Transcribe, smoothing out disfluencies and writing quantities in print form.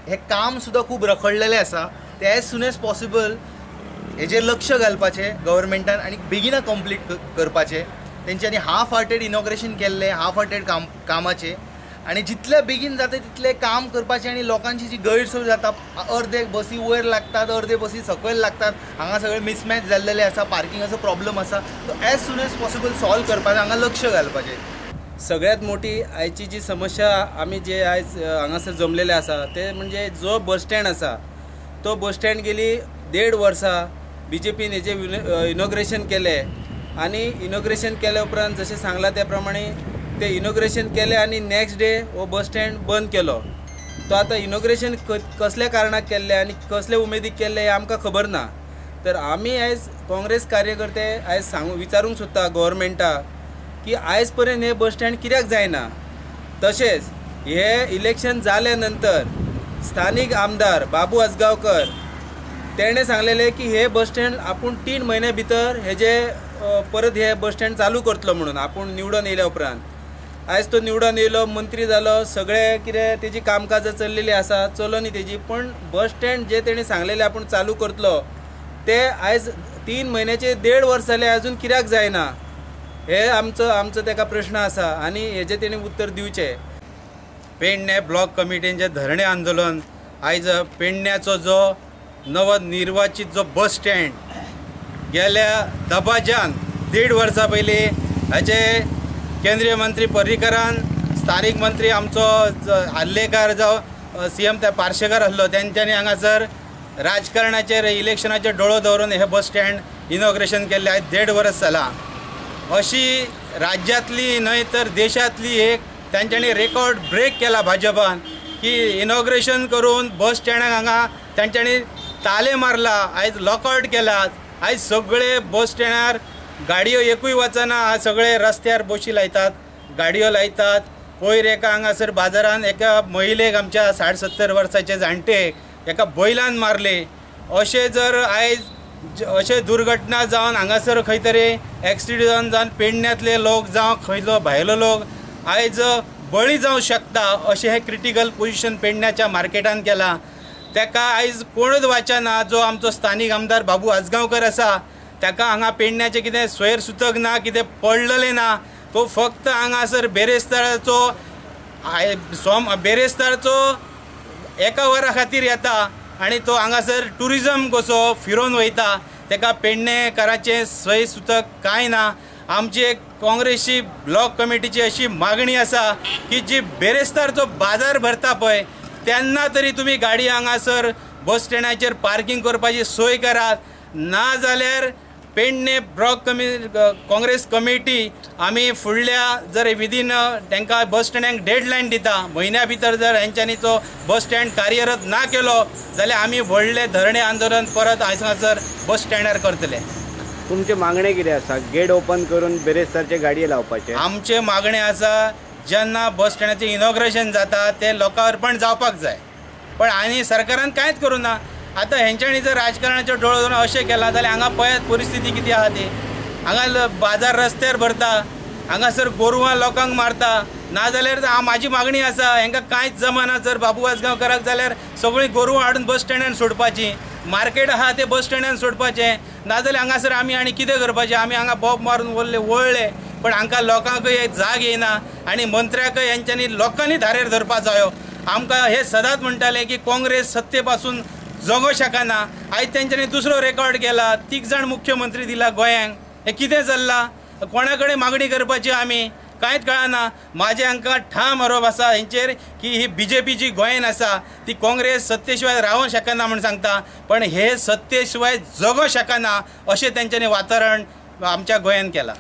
हे काम सुद्धा खूप रखडलेलें आसा ते एज सून एज पॉसिबल हेजेर लक्ष घालपाचें गव्हर्मेंटान आनी बेगिना कंप्लीट करपाचें. तेंच्यांनी हाफ हार्टेड इनॉग्रेशन केल्लें, हाफ हार्टेड कामाचें आनी जितले बेगीन जाता तितलें काम करपाचें. आनी लोकांची जी गैरसोय जाता, अर्दे बसी वयर लागतात, अर्दे बसी सकयल लागतात, हांगा सगळें मिसमॅच जाल्लेलें आसा, पार्किंगाचो प्रॉब्लम आसा, तो as soon as possible solve करपाचें, हांगा लक्ष घालपाचें. सगळ्यात मोठी आयची जी समस्या आमी जे आयज हांगासर जमलेले आसा ते म्हणजे जो बस स्टँड आसा तो बस स्टँड गेली 1.5 वर्सां BJPन हेजे इनॉग्रेशन केलें आनी इनॉग्रेशन केल्या उपरांत जशें सांगलां त्या प्रमाणे ते इनॉग्रेशन केलें आनी नेक्स्ट डे हो बस स्टँड बंद केलो. तो आतां इनॉग्रेशन कसल्या कारणाक केल्लें आनी कसले उमेदीक केल्लें हें आमकां खबर ना. तर आमी आयज काँग्रेस कार्यकर्ते आयज विचारूंक सोदता गव्हर्मेंटाक की आयज पर्यंत हे बस स्टँड कित्याक जायना. तशेंच हे इलेक्शन जाल्या नंतर स्थानीक आमदार बाबू आजगांवकर तेणें सांगलेलें की हे बस स्टँड आपूण 3 म्हयने भितर हेजे परत हे बस स्टँड चालू करतलो म्हणून आपूण निवडून येयल्या उपरांत. आयज तो निवडून येयलो, मंत्री जालो, सगळें कितें तेजी कामकाजां चल्लेलीं आसा, चलोनी तेजी, पण बस स्टँड जे तेणें सांगलेलें आपूण चालू करतलो ते आयज 3 म्हयन्याचे 1.5 वर्स जाले अजून कित्याक जायना हे आमचो तेका प्रश्न आसा आनी हेजें तेणें उत्तर दिवचें. पेडणे ब्लॉक कमिटीचें धरणे आंदोलन आयज पेडण्याचो जो नवनिर्वाचित जो बस स्टँड गेल्या दबाज्यान 1.5 वर्सां पयलीं हाचे केंद्रीय मंत्री पर्रीकरान, स्थानीक मंत्री आमचो आर्लेकर जावं CM त्या पार्शेकर आसलो तेंच्यांनी हांगासर राजकारणाचेर इलेक्शनाचेर डोळो दवरून हे बस स्टँड इनॉग्रेशन केल्लें आयज 1.5 वर्स जालां. अशी राज्यांतली न्हय तर देशांतली एक तांच्यांनी रेकॉर्ड ब्रेक केला भाजपान की इनॉग्रेशन करून बस स्टँडाक हांगा तांच्यांनी ताले मारला, आयज लॉकआउट केला. आयज सगळे बस स्टँडार गाडयो एकूय वचना, सगळे रस्त्यार बशी लायतात, गाडयो लायतात. पयर एका हांगासर बाजारान एका महिलेक आमच्या 60-70 वर्साचे जाणटेक एका बैलान मारले. अशें जर आयज अशें दुर्घटना जावन हांगासर खंय तरी एक्सिडंट जावन पेडण्यातले लोक जावं खंयलो भायलो लोक आयज बळी जावं शकता अशें हे क्रिटिकल पोजिशन पेडण्याच्या मार्केटान केलां. ताका आयज कोणूच वाचना. जो आमचो स्थानीक आमदार बाबू आजगांवकर आसा ताका हांगा पेडण्याचें कितें सोयर सुतक ना, कितें पडलेलें ना. तो फक्त हांगासर बेरेस्तारचो एका वरा खातीर येता आनी तो हांगासर टुरिजम कसो फिरोवन वयता. ताका पेडणेकारांचें सय सुतक कांय ना. आमची एक काँग्रेसची ब्लॉक कमिटीची अशी मागणी आसा की जी बेरेस्तारचो बाजार भरता पळय तेन्ना तरी तुमी गाडी हांगासर बस स्टँडाचेर पार्किंग करपाची सोय करात. ना जाल्यार पेडणे ब्लॉक काँग्रेस कमिटी आमी फुडल्या जर विदीन तांकां बस स्टँडाक डेडलायन दिता. म्हयन्या भितर जर हेंच्यांनी तो बस स्टँड कार्यरत ना केलो जाल्यार आमी व्हडले धरणे आंदोलन परत हांगासर बस स्टँडार करतले. तुमचे मागणे कितें आसा? गेट ओपन करून बेरेस्तारचे गाडये लावपाचे. आमचे मागणे आसा जेन्ना बस स्टँडाचें इनॉग्रेशन जाता ते लोकां अर्पण जावपाक जाय, पण आनी सरकारान कांयच करूं ना. आतां हेंच्यांनी जर राजकारणाचो डोळो दवरून अशें केलां जाल्यार हांगा पळयात परिस्थिती कितें आहा ती. हांगा बाजार रस्त्यार भरता, हांगासर गोरवां लोकांक मारता. नाजाल्यार म्हाजी मागणी आसा हांकां कांयच जमना जर बाबू आजगांवकाराक जाल्यार सगळीं गोरवां हाडून बस स्टँडान सोडपाची. मार्केट आहा ते बस स्टँडान सोडपाचें. नाजाल्यार हांगासर आमी आनी कितें करपाचें? आमी हांगा बॉब मारून वळले पण हांकां लोकांकय जाग येना आनी मंत्र्याकय हेंच्यांनी लोकांनी धारेर धरपा जायो. आमकां हे सदांच म्हणटाले की काँग्रेस सत्ते पासून जगो शकना. आयज तेंच्यांनी दुसरो रेकॉर्ड केला. 3 जाण मुख्यमंत्री दिला गोंयांक. हे कितें चल्लां? कोणा कडेन मागणी करपाची आमी? कांयच कळना. म्हाजें हांकां ठाम आरोप आसा हेंचेर की ही BJP जी गोंयान आसा ती काँग्रेस सत्ते शिवाय रावूंक शकना म्हूण सांगता, पण हे सत्ते शिवाय जगो शकना अशें तेंच्यांनी वातावरण आमच्या गोंयान केलां.